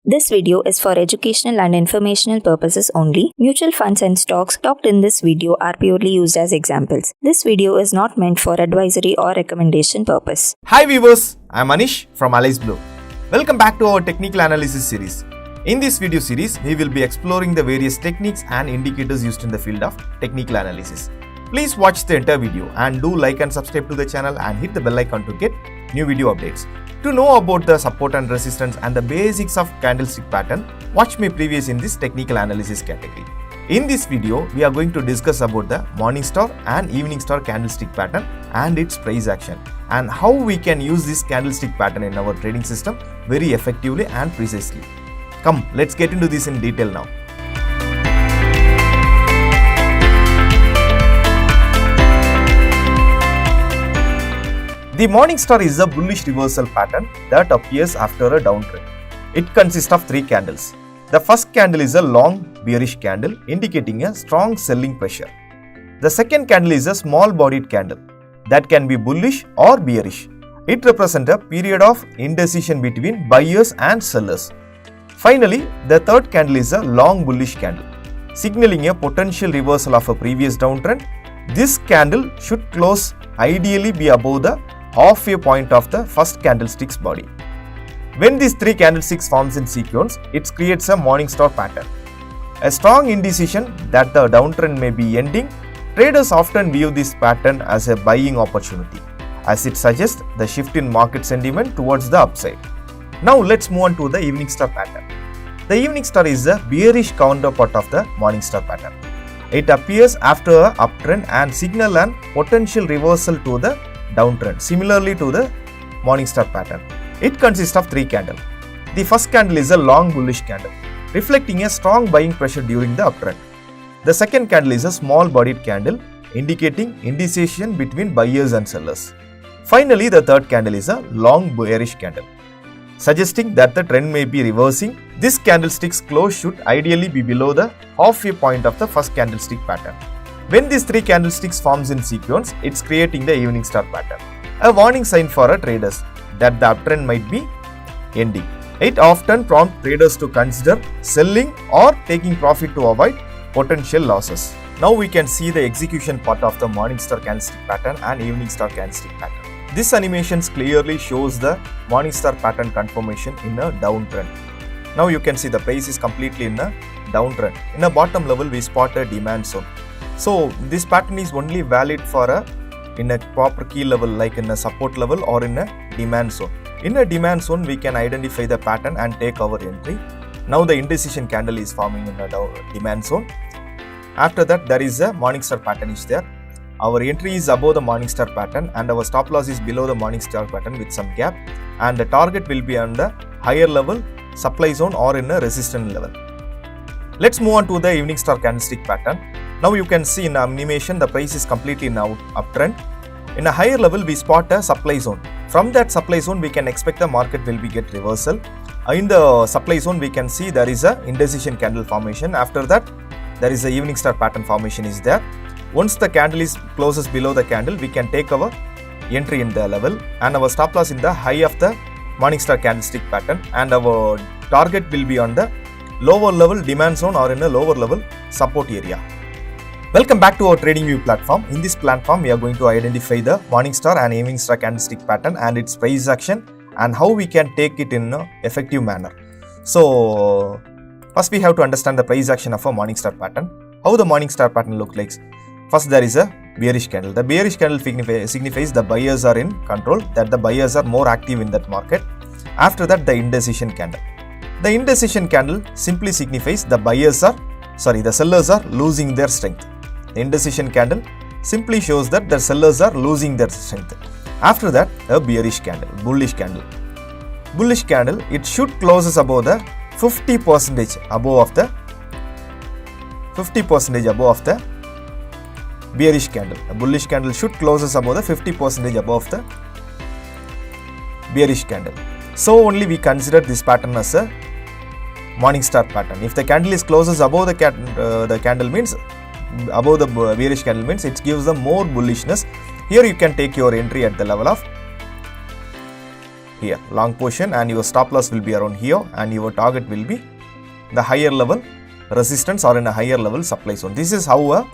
This video is for educational and informational purposes only. Mutual funds and stocks talked in this video are purely used as examples. This video is not meant for advisory or recommendation purpose. Hi viewers, I am Anish from Alice Blue. Welcome back to our technical analysis series. In this video series, we will be exploring the various techniques and indicators used in the field of technical analysis. Please watch the entire video and do like and subscribe to the channel and hit the bell icon to get new video updates. To know about the support and resistance and the basics of candlestick pattern, watch my previous in this technical analysis category. In this video, we are going to discuss about the morning star and evening star candlestick pattern and its price action and how we can use this candlestick pattern in our trading system very effectively and precisely. Come, let's get into this in detail now. The morning star is a bullish reversal pattern that appears after a downtrend. It consists of three candles. The first candle is a long bearish candle indicating a strong selling pressure. The second candle is a small bodied candle that can be bullish or bearish. It represents a period of indecision between buyers and sellers. Finally, the third candle is a long bullish candle, signaling a potential reversal of a previous downtrend. This candle should close ideally be above the halfway point of the first candlestick's body. When these three candlesticks forms in sequence, it creates a morning star pattern. A strong indecision that the downtrend may be ending, traders often view this pattern as a buying opportunity, as it suggests the shift in market sentiment towards the upside. Now let's move on to the evening star pattern. The evening star is the bearish counterpart of the morning star pattern. It appears after an uptrend and signals an potential reversal to the downtrend, similarly to the morning star pattern. It consists of three candles. The first candle is a long bullish candle, reflecting a strong buying pressure during the uptrend. The second candle is a small bodied candle, indicating indecision between buyers and sellers. Finally, the third candle is a long bearish candle, suggesting that the trend may be reversing. This candlestick's close should ideally be below the halfway point of the first candlestick pattern. When these three candlesticks forms in sequence, it's creating the evening star pattern, a warning sign for a traders that the uptrend might be ending. It often prompts traders to consider selling or taking profit to avoid potential losses. Now we can see the execution part of the morning star candlestick pattern and evening star candlestick pattern. This animation clearly shows the morning star pattern confirmation in a downtrend. Now you can see the price is completely in a downtrend. In a bottom level, we spot a demand zone. So this pattern is only valid for in a proper key level, like in a support level or in a demand zone. In a demand zone, we can identify the pattern and take our entry. Now the indecision candle is forming in a demand zone. After that, there is a morning star pattern is there. Our entry is above the morning star pattern and our stop loss is below the morning star pattern with some gap, and the target will be on the higher level supply zone or in a resistance level. Let's move on to the evening star candlestick pattern. Now you can see in animation the price is completely now uptrend. In a higher level, we spot a supply zone. From that supply zone, we can expect the market will be get reversal. In the supply zone, we can see there is a indecision candle formation. After that, there is a evening star pattern formation is there. Once the candle is closes below the candle, we can take our entry in the level and our stop loss in the high of the morning star candlestick pattern, and our target will be on the lower level demand zone or in a lower level support area. Welcome back to our TradingView platform. In this platform, we are going to identify the morning star and evening star candlestick pattern and its price action and how we can take it in an effective manner. So first we have to understand the price action of a morning star pattern. How the morning star pattern looks like. First, there is a bearish candle. The bearish candle signifies the buyers are in control, that the buyers are more active in that market. After that, the indecision candle. The indecision candle simply signifies the sellers are losing their strength. The indecision candle simply shows that the sellers are losing their strength. After that, a bearish candle, bullish candle. Bullish candle, it should closes above the 50% above of the bearish candle. A bullish candle should closes above the 50% above the bearish candle. So only we consider this pattern as a morning star pattern. If the candle is closes above the candle means above the bearish candle means it gives them more bullishness. Here you can take your entry at the level of here, long position, and your stop loss will be around here, and your target will be the higher level resistance or in a higher level supply zone. This is how a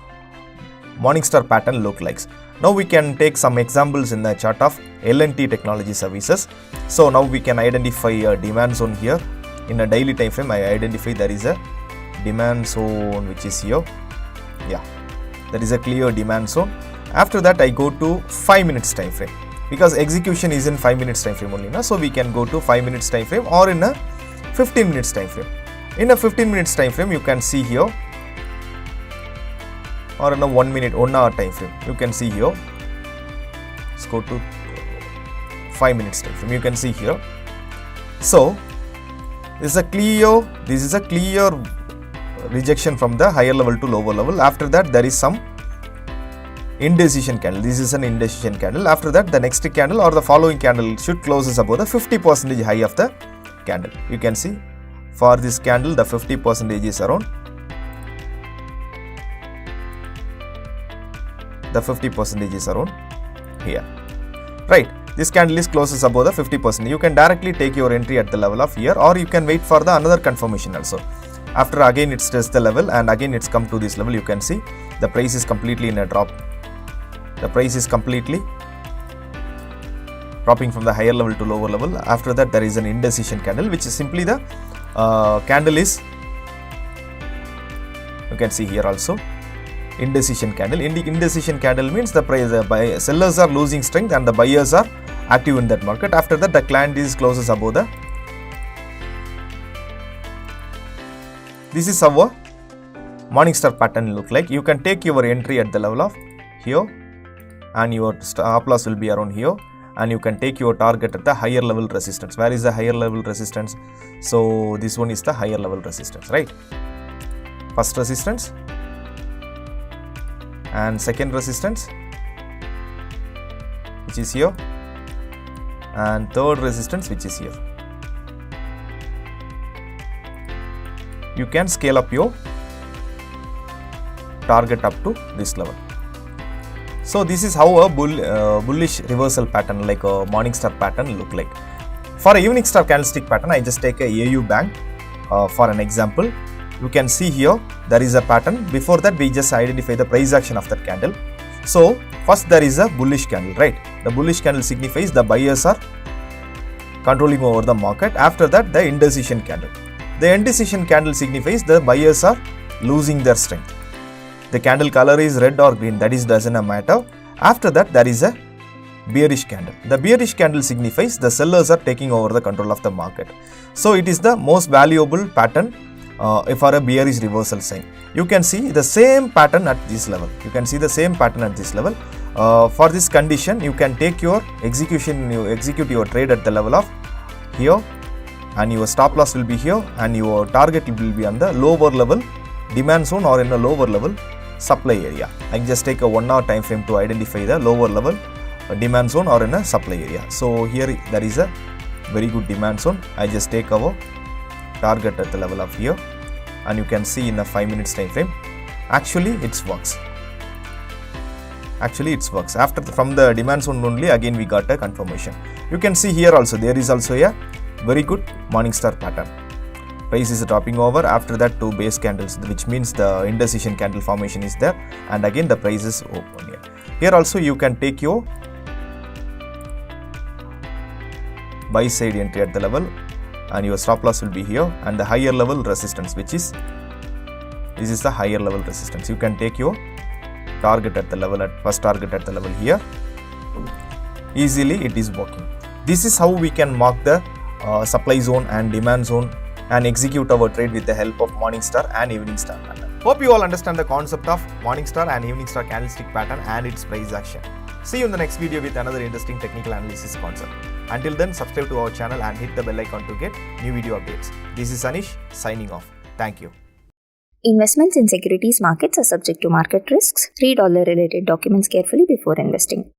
Morningstar pattern look like. Now we can take some examples in the chart of L&T Technology Services. So now we can identify a demand zone here. In a daily time frame, I identify there is a demand zone which is here. Yeah, there is a clear demand zone. After that, I go to 5 minutes time frame because execution is in 5 minutes time frame only. So we can go to 5 minutes time frame or in a 15 minutes time frame. In a 15 minutes time frame, you can see here, or in a 1 hour time frame, you can see here. Let's go to 5 minutes time frame. You can see here. So this is a clear rejection from the higher level to lower level. After that, there is some indecision candle. This is an indecision candle. After that, the next candle or the following candle should close above the 50% high of the candle. You can see for this candle, the 50% is around. The 50% is around here, right? This candle is closes above the 50%. You can directly take your entry at the level of here, or you can wait for the another confirmation also. After again it tests the level and again it's come to this level. You can see the price is completely in a drop. The price is completely dropping from the higher level to lower level. After that, there is an indecision candle, which is simply the candle is, you can see here also, indecision candle. Indecision candle means the price, sellers are losing strength and the buyers are active in that market. After that, the client is closes above the. This is how a Morningstar pattern look like. You can take your entry at the level of here, and your stop loss will be around here, and you can take your target at the higher level resistance. Where is the higher level resistance? So this one is the higher level resistance, right? First resistance and second resistance, which is here, and third resistance, which is here. You can scale up your target up to this level. So this is how a bullish reversal pattern like a Morningstar pattern look like. For a evening star candlestick pattern, I just take a AU Bank for an example. You can see here there is a pattern. Before that, we just identify the price action of that candle. So first there is a bullish candle, right? The bullish candle signifies the buyers are controlling over the market. After that, the indecision candle. The indecision candle signifies the buyers are losing their strength. The candle color is red or green, that is doesn't matter. After that, there is a bearish candle. The bearish candle signifies the sellers are taking over the control of the market. So it is the most valuable pattern for a bearish reversal sign. You can see the same pattern at this level. You can see the same pattern at this level. For this condition, you can take your execution, you execute your trade at the level of here, and your stop loss will be here, and your target will be on the lower level demand zone or in a lower level supply area. I just take a 1 hour time frame to identify the lower level demand zone or in a supply area. So here there is a very good demand zone. I just take our target at the level of here, and you can see in a 5 minutes time frame, actually it works. After from the demand zone only, again we got a confirmation. You can see here also there is also a very good Morningstar pattern. Price is dropping over. After that, two base candles, which means the indecision candle formation is there, and again the price is open here. Here also you can take your buy side entry at the level, and your stop loss will be here, and the higher level resistance, which is this is the higher level resistance. You can take your target at the level, at first target at the level here. Easily it is working. This is how we can mark the supply zone and demand zone and execute our trade with the help of Morningstar and Evening Star pattern. Hope you all understand the concept of Morningstar and Evening Star candlestick pattern and its price action. See you in the next video with another interesting technical analysis concept. Until then, subscribe to our channel and hit the bell icon to get new video updates. This is Anish signing off. Thank you. Investments in securities markets are subject to market risks. Read all the related documents carefully before investing.